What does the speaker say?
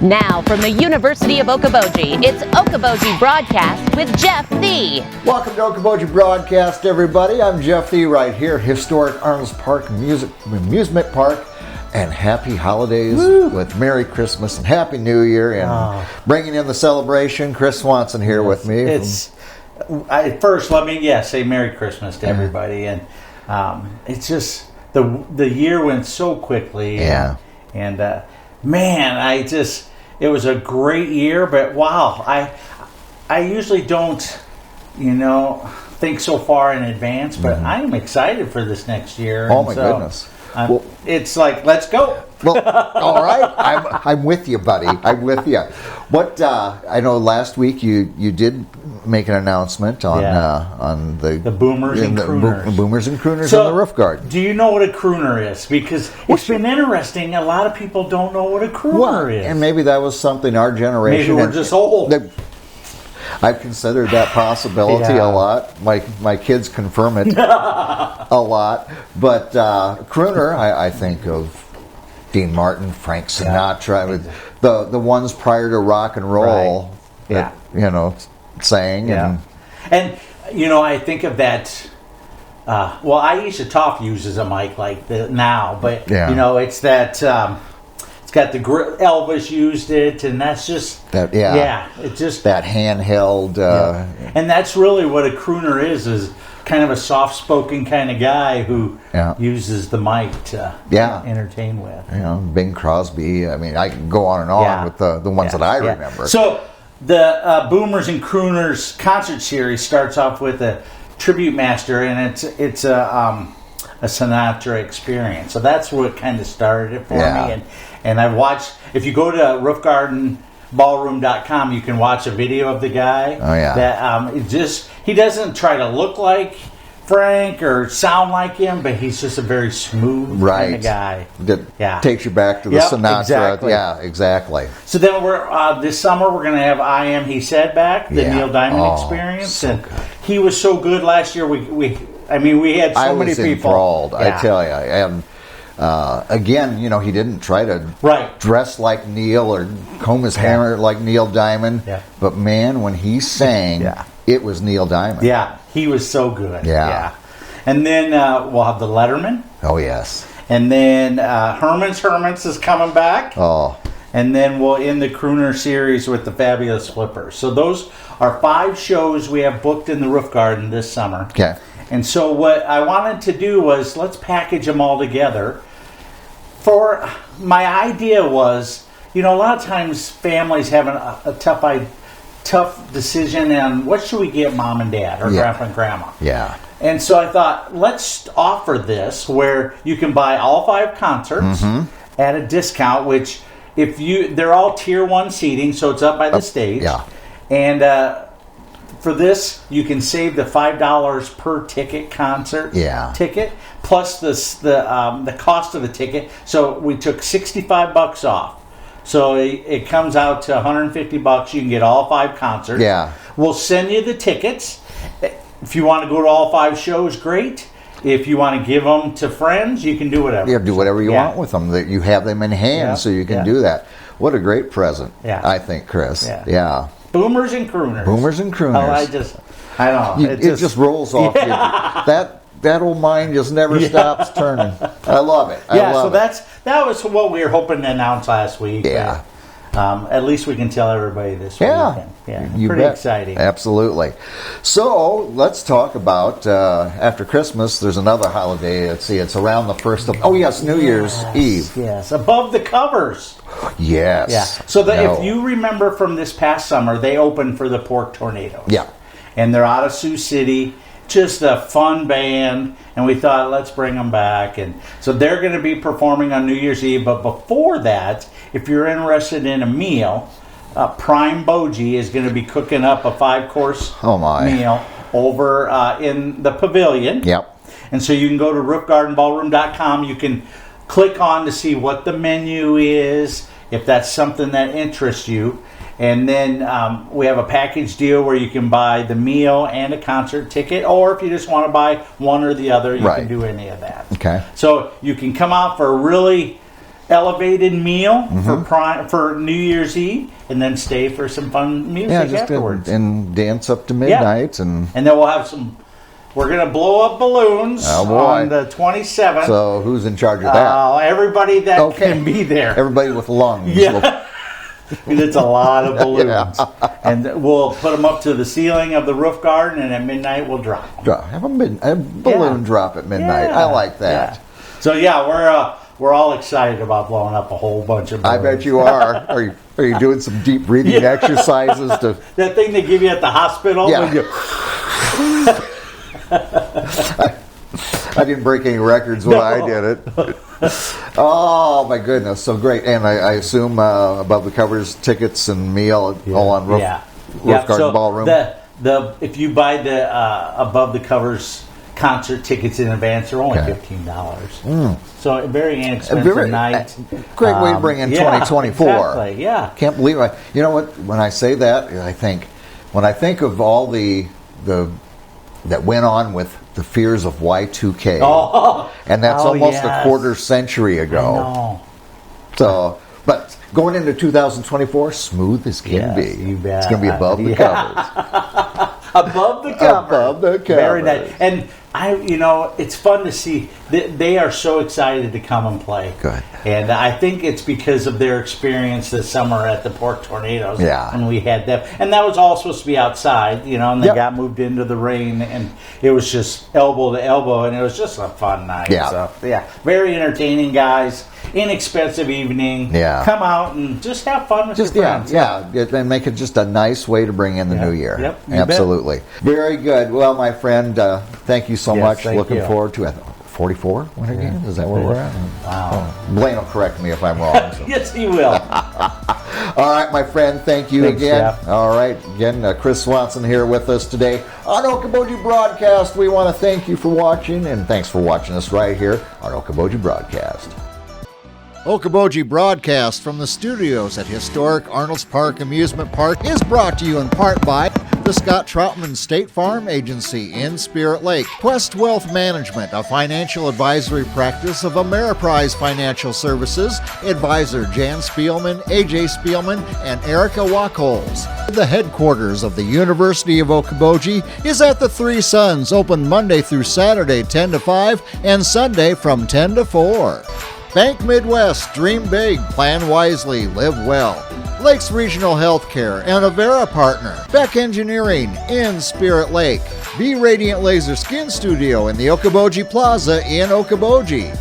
Now from the University of Okoboji, it's Okoboji Broadcast with Jeff Thee. Welcome to Okoboji Broadcast, everybody. I'm Jeff Thee right here, historic Arnolds Park Amusement Park. And happy holidays with Merry Christmas and Happy New Year. And bringing in the celebration, Chris Swanson here with me. First, let me say Merry Christmas to everybody. And it's just, the year went so quickly. Yeah. And man, it was a great year, but wow, I usually don't, think so far in advance, but I am excited for this next year. Oh, my goodness. It's like, let's go. Well, all right. I'm with you, buddy. I'm with you. What I know last week you did make an announcement on the boomers and crooners. The boomers and crooners in the roof garden. Do you know what a crooner is? Because it's been interesting. A lot of people don't know what a crooner is. And maybe that was something our generation. Maybe we're just old. I've considered that possibility a lot. My kids confirm it a lot. But crooner, I think of Dean Martin, Frank Sinatra, the ones prior to rock and roll. Right. That, sang. Yeah. And I think of that. Aisha Toff uses a mic like that now, but it's that. It's got the Elvis used it, and that's just that. It's just that handheld. And that's really what a crooner is kind of a soft-spoken kind of guy who uses the mic to entertain with. Bing Crosby. I mean, I can go on and on with the ones that I remember. So the Boomers and Crooners concert series starts off with a tribute master, and it's a Sinatra experience. So that's what kind of started it for me. And I've watched, if you go to roofgardenballroom.com, you can watch a video of the guy. Oh, yeah. That he doesn't try to look like Frank or sound like him, but he's just a very smooth kind of guy. That takes you back to the Sinatra. Exactly. Yeah, exactly. So then this summer we're going to have I Am He Said back, the Neil Diamond experience. So and good. He was so good last year. We had so many people. Enthralled, I tell you. And again, he didn't try to dress like Neil or comb his hair like Neil Diamond. Yeah. But man, when he sang, it was Neil Diamond. Yeah, he was so good. Yeah. And then we'll have the Letterman. Oh, yes. And then Herman's is coming back. Oh. And then we'll end the Crooner series with the Fabulous Flippers. So those are 5 shows we have booked in the Roof Garden this summer. Okay. And so what I wanted to do was let's package them all together. My idea was, a lot of times families have a tough decision on what should we get mom and dad or grandpa and grandma. Yeah. And so I thought, let's offer this where you can buy all 5 concerts at a discount, which they're all tier 1 seating, so it's up by the stage. Yeah. And for this, you can save the $5 per ticket concert ticket plus the cost of the ticket. So we took $65 off. So it comes out to $150. You can get all 5 concerts. Yeah. We'll send you the tickets. If you want to go to all 5 shows, great. If you want to give them to friends, you can do whatever. You do whatever you want with them. That you have them in hand, so you can do that. What a great present, I think, Chris. Yeah. Boomers and crooners. Boomers and crooners. I don't know. It just rolls off you. That old mind just never stops turning. I love it. That was what we were hoping to announce last week. Yeah. At least we can tell everybody this weekend. Yeah. Pretty exciting. Absolutely. So let's talk about after Christmas. There's another holiday. Let's see. It's around the 1st of New Year's Eve. Yes. Above the Covers. Yes. Yeah. So if you remember from this past summer, they opened for the Pork Tornadoes. Yeah. And they're out of Sioux City. Just a fun band, and we thought, let's bring them back. And so they're going to be performing on New Year's Eve. But before that, if you're interested in a meal, Prime Okoboji is going to be cooking up a 5-course meal over in the Pavilion. Yep. And so you can go to roofgardenballroom.com. You can click on to see what the menu is, if that's something that interests you. And then we have a package deal where you can buy the meal and a concert ticket, or if you just want to buy one or the other, you can do any of that. Okay. So you can come out for a really elevated meal for New Year's Eve, and then stay for some fun music afterwards. And dance up to midnight. And then we'll have some... We're going to blow up balloons on the 27th. So who's in charge of that? Everybody that can be there. Everybody with lungs. Yeah. It's a lot of balloons. And we'll put them up to the ceiling of the roof garden, and at midnight we'll drop them. Have a balloon drop at midnight. Yeah. I like that. Yeah. So we're all excited about blowing up a whole bunch of balloons. I bet you are. Are you doing some deep breathing exercises to that thing they give you at the hospital? Yeah. I didn't break any records when I did it. Oh my goodness, so great! And I assume above the covers tickets and meal all on roof garden ballroom. If you buy the above the covers concert tickets in advance, they're only $15. So a very inexpensive night. Great way to bring in 2024. Exactly. Yeah. Can't believe it. You know what? When I say that, when I think of all the that went on with the fears of Y2K, and that's almost a quarter century ago. I know. So, but going into 2024, smooth as can be. You bet. It's going to be above the covers. Above the covers. Above the covers. Very nice. And it's fun to see. They are so excited to come and play. Good. And I think it's because of their experience this summer at the Pork Tornadoes. Yeah. When we had them. And that was all supposed to be outside, and they got moved into the rain, and it was just elbow to elbow, and it was just a fun night. Yeah. So, very entertaining, guys. Inexpensive evening. Yeah. Come out and just have fun with your friends. And make it just a nice way to bring in the new year. Yep. Absolutely. Very good. Well, my friend, thank you so much. Looking forward to it. 44 winter games? Is that where we're at? Wow. Blaine will correct me if I'm wrong. So. Yes, he will. All right, my friend, thank you again. Jeff. All right, again, Chris Swanson here with us today on Okoboji Broadcast. We want to thank you for watching, and thanks for watching us right here on Okoboji Broadcast. Okoboji Broadcast from the studios at historic Arnolds Park Amusement Park is brought to you in part by the Scott Troutman State Farm Agency in Spirit Lake, Quest Wealth Management, a financial advisory practice of Ameriprise Financial Services, advisor Jan Spielman, AJ Spielman, and Erica Wachholz. The headquarters of the University of Okoboji is at the Three Sons, open Monday through Saturday 10 to 5 and Sunday from 10 to 4. Bank Midwest, dream big, plan wisely, live well. Lakes Regional Healthcare and Avera Partner. Beck Engineering in Spirit Lake. Be Radiant Laser Skin Studio in the Okoboji Plaza in Okoboji.